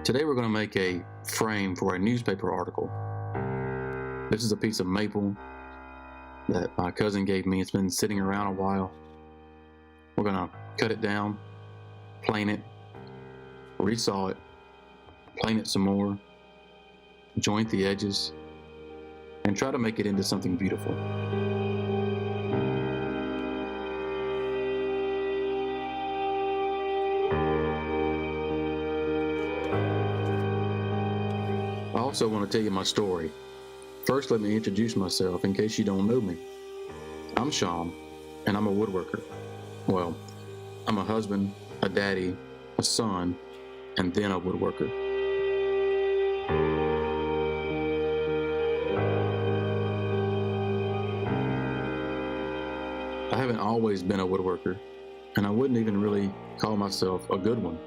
Today we're going to make a frame for a newspaper article. This is a piece of maple that my cousin gave me. It's been sitting around a while. We're going to cut it down, plane it, resaw it, plane it some more, joint the edges, and try to make it into something beautiful. I also want to tell you my story. First, let me introduce myself in case you don't know me. I'm Sean, and I'm a woodworker. Well, I'm a husband, a daddy, a son, and then a woodworker. I haven't always been a woodworker, and I wouldn't even really call myself a good one.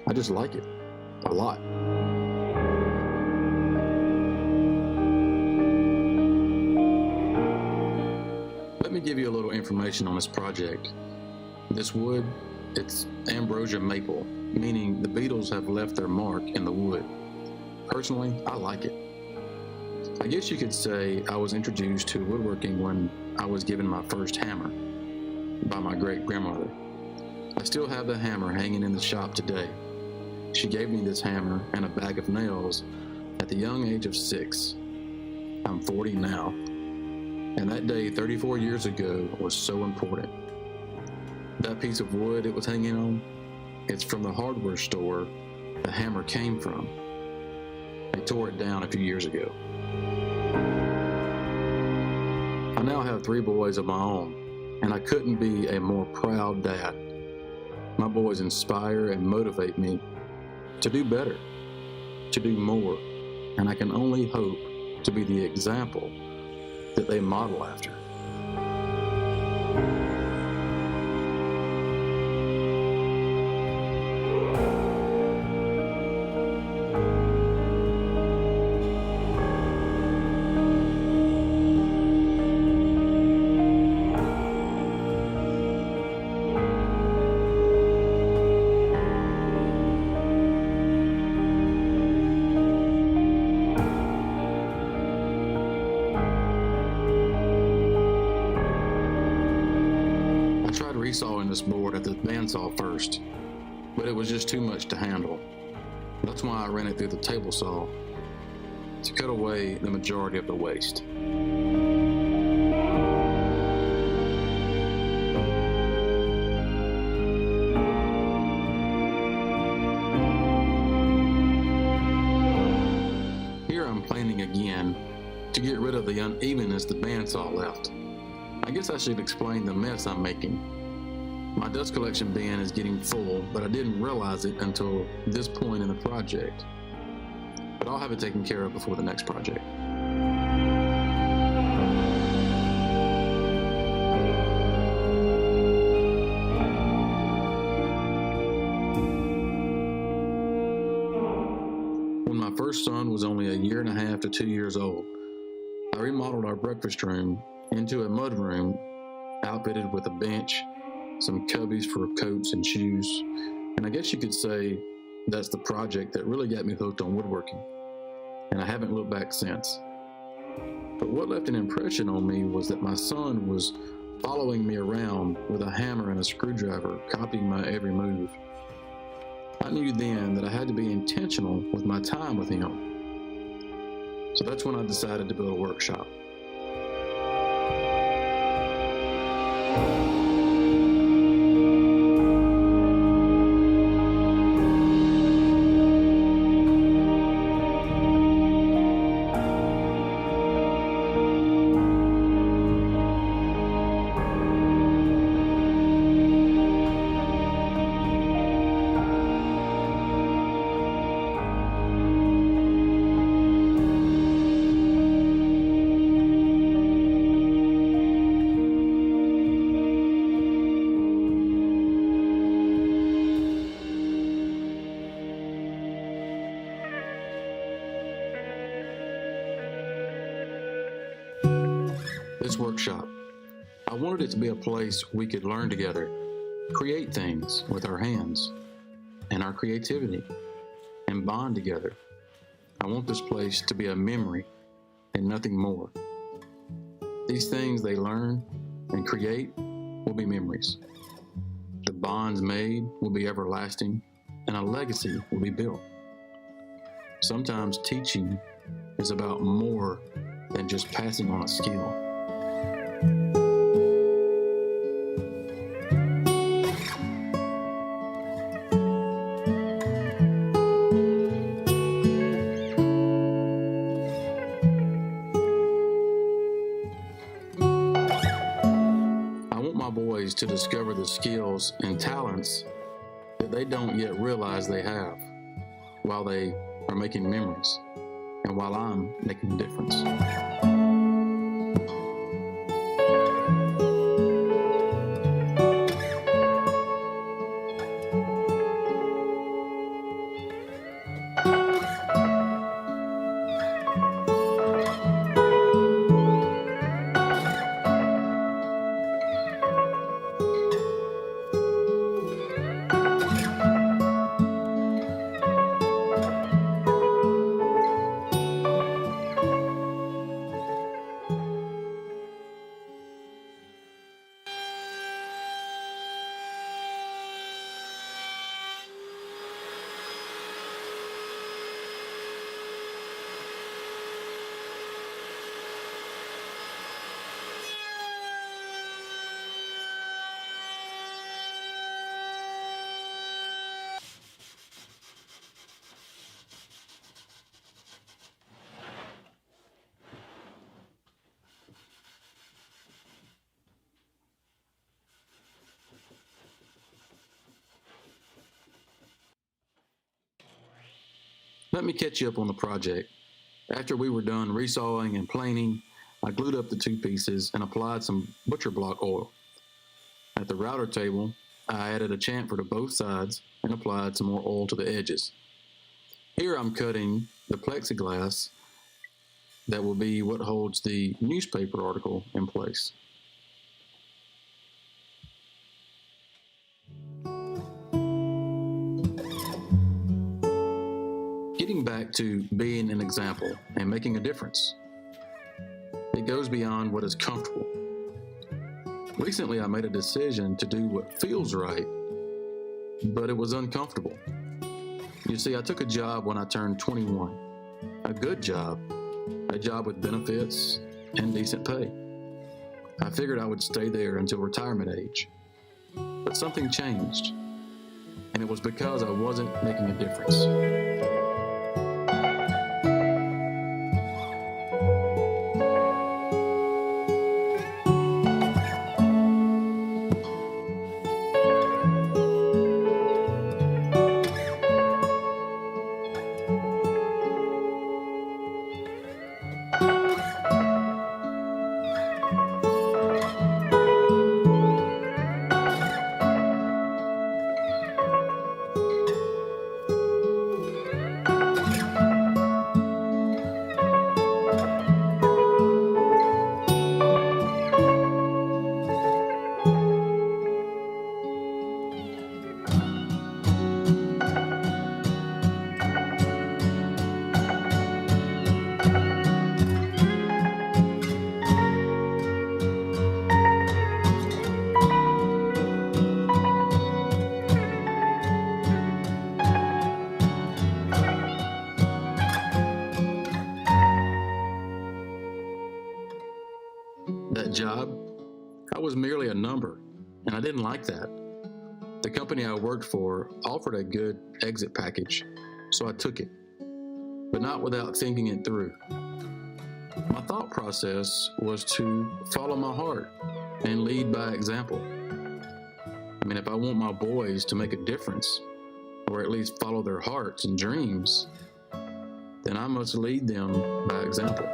I just like it a lot. Let me give you a little information on this project. This wood, it's ambrosia maple, meaning the beetles have left their mark in the wood. Personally, I like it. I guess you could say I was introduced to woodworking when I was given my first hammer by my great-grandmother. I still have the hammer hanging in the shop today. She gave me this hammer and a bag of nails at the young age of 6. I'm 40 now. And that day, 34 years ago, was so important. That piece of wood it was hanging on, it's from the hardware store the hammer came from. They tore it down a few years ago. I now have 3 boys of my own, and I couldn't be a more proud dad. My boys inspire and motivate me to do better, to do more, and I can only hope to be the example that they model after. Resawing this board at the bandsaw first, but it was just too much to handle. That's why I ran it through the table saw to cut away the majority of the waste. Here I'm planing again to get rid of the unevenness the bandsaw left. I guess I should explain the mess I'm making. My dust collection bin is getting full, but I didn't realize it until this point in the project. But I'll have it taken care of before the next project. When my first son was only 1.5 to 2 years old, I remodeled our breakfast room into a mud room outfitted with a bench, some cubbies for coats and shoes, and I guess you could say that's the project that really got me hooked on woodworking, and I haven't looked back since. But what left an impression on me was that my son was following me around with a hammer and a screwdriver, copying my every move. I knew then that I had to be intentional with my time with him. So that's when I decided to build a workshop. This workshop, I wanted it to be a place we could learn together, create things with our hands and our creativity, and bond together. I want this place to be a memory and nothing more. These things they learn and create will be memories. The bonds made will be everlasting, and a legacy will be built. Sometimes teaching is about more than just passing on a skill. I want my boys to discover the skills and talents that they don't yet realize they have while they are making memories and while I'm making a difference. Let me catch you up on the project. After we were done resawing and planing, I glued up the two pieces and applied some butcher block oil. At the router table, I added a chamfer to both sides and applied some more oil to the edges. Here I'm cutting the plexiglass that will be what holds the newspaper article in place. Getting back to being an example and making a difference. It goes beyond what is comfortable. Recently, I made a decision to do what feels right, but it was uncomfortable. You see, I took a job when I turned 21, a good job, a job with benefits and decent pay. I figured I would stay there until retirement age, but something changed, and it was because I wasn't making a difference. That job, I was merely a number, and I didn't like that. The company I worked for offered a good exit package, so I took it, but not without thinking it through. My thought process was to follow my heart and lead by example. I mean, if I want my boys to make a difference, or at least follow their hearts and dreams, then I must lead them by example.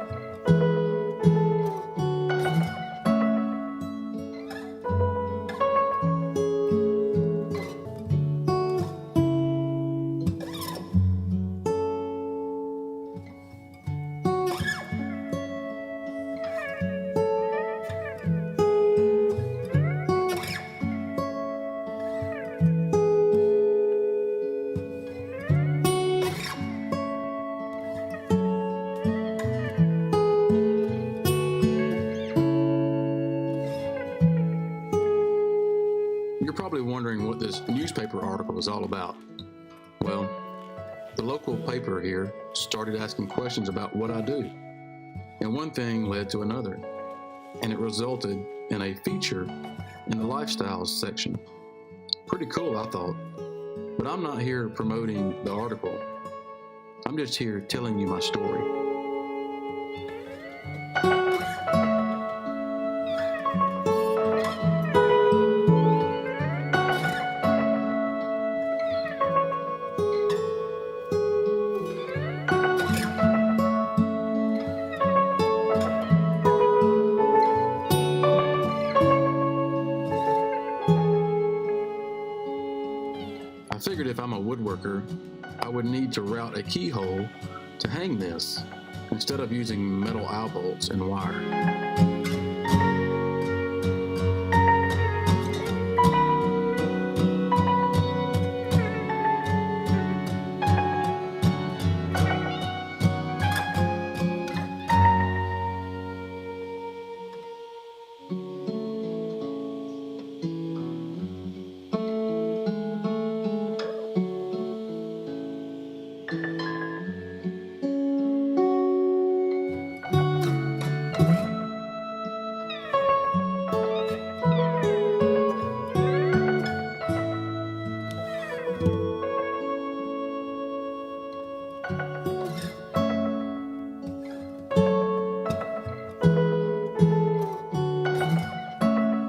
newspaper article is all about? Well, the local paper here started asking questions about what I do, and one thing led to another, and it resulted in a feature in the lifestyles section. Pretty cool, I thought. But I'm not here promoting the article. I'm just here telling you my story. I figured if I'm a woodworker, I would need to route a keyhole to hang this instead of using metal eye bolts and wire.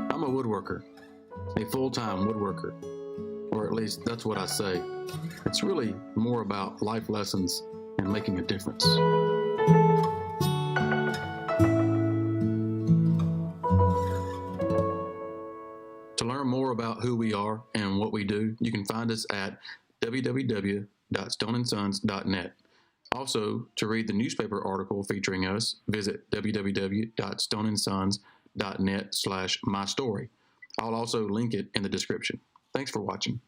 I'm a woodworker, a full-time woodworker, or at least that's what I say. It's really more about life lessons and making a difference. To learn more about who we are and what we do, you can find us at www.stoneandsons.net. Also, to read the newspaper article featuring us, visit www.stoneandsons.net/mystory. I'll also link it in the description. Thanks for watching.